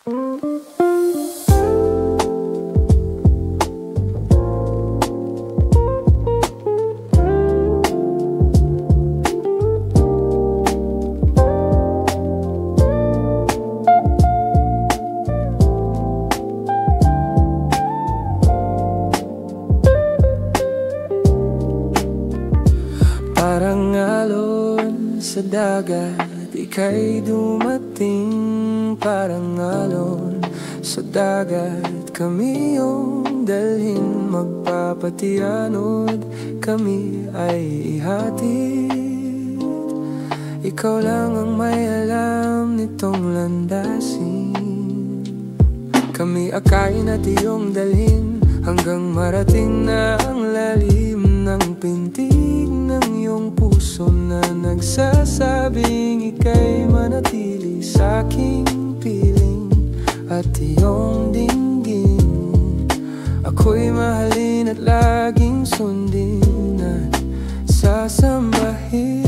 Parang alon sa dagat, ika'y dumating. Parang alon sa dagat, kami iyong dalhin. Magpapatianod, kami ay ihatid. Ikaw lang ang may alam nitong landasin. Kami akayin at iyong dalhin hanggang marating na ang lalim ng pintig ng iyong puso na nagsasabing ika'y manatili sa aking piling at iyong dinggin. Ako'y mahalin at laging sundin at sasambahin.